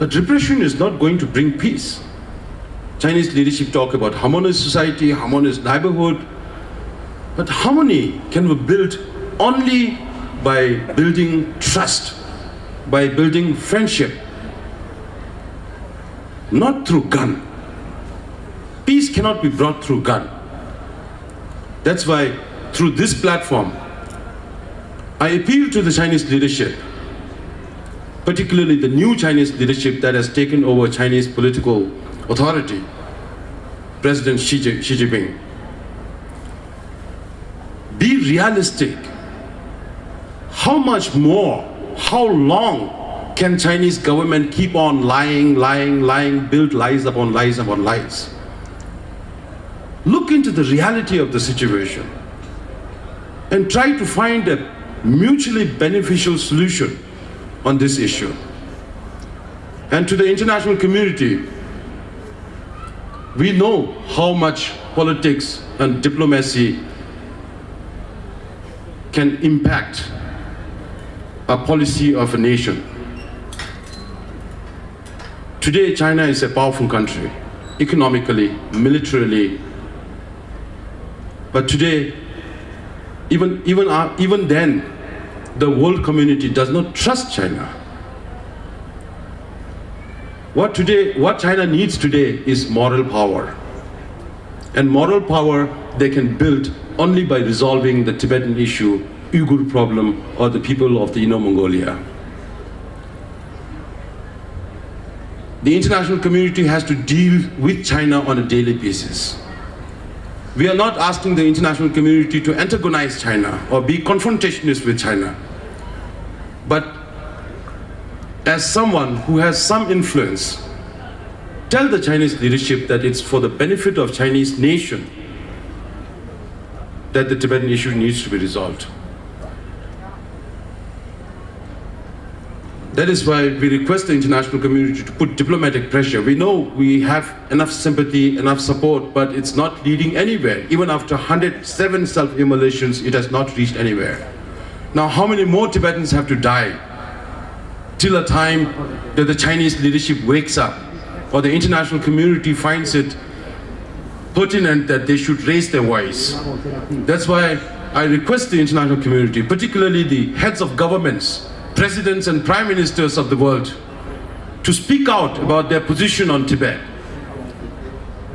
But repression is not going to bring peace. Chinese leadership talk about harmonious society, harmonious neighborhood. But harmony can be built only by building trust, by building friendship, not through gun. Peace cannot be brought through gun. That's why through this platform, I appeal to the Chinese leadership, particularly the new Chinese leadership that has taken over Chinese political authority, President Xi Jinping. Be realistic. How much more, how long can Chinese government keep on lying, build lies upon lies upon lies? Look into the reality of the situation and try to find a mutually beneficial solution on this issue. And to the international community, we know how much politics and diplomacy can impact a policy of a nation. Today, China is a powerful country, economically, militarily. But today, even then, the world community does not trust China. What China needs today is moral power. And moral power they can build only by resolving the Tibetan issue, Uyghur problem, or the people of the Inner Mongolia. The international community has to deal with China on a daily basis. We are not asking the international community to antagonize China or be confrontationist with China. But as someone who has some influence, tell the Chinese leadership that it's for the benefit of Chinese nation that the Tibetan issue needs to be resolved. That is why we request the international community to put diplomatic pressure. We know we have enough sympathy, enough support, but it's not leading anywhere. Even after 107 self-immolations, it has not reached anywhere. Now, how many more Tibetans have to die till a time that the Chinese leadership wakes up or the international community finds it pertinent that they should raise their voice? That's why I request the international community, particularly the heads of governments, presidents and prime ministers of the world, to speak out about their position on Tibet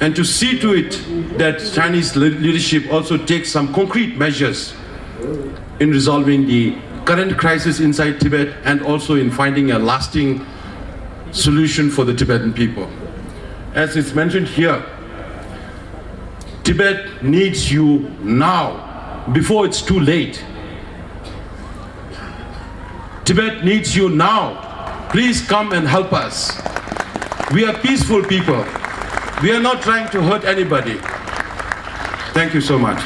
and to see to it that Chinese leadership also takes some concrete measures in resolving the current crisis inside Tibet and also in finding a lasting solution for the Tibetan people. As it's mentioned here, Tibet needs you now, before it's too late. Tibet needs you now. Please come and help us. We are peaceful people. We are not trying to hurt anybody. Thank you so much.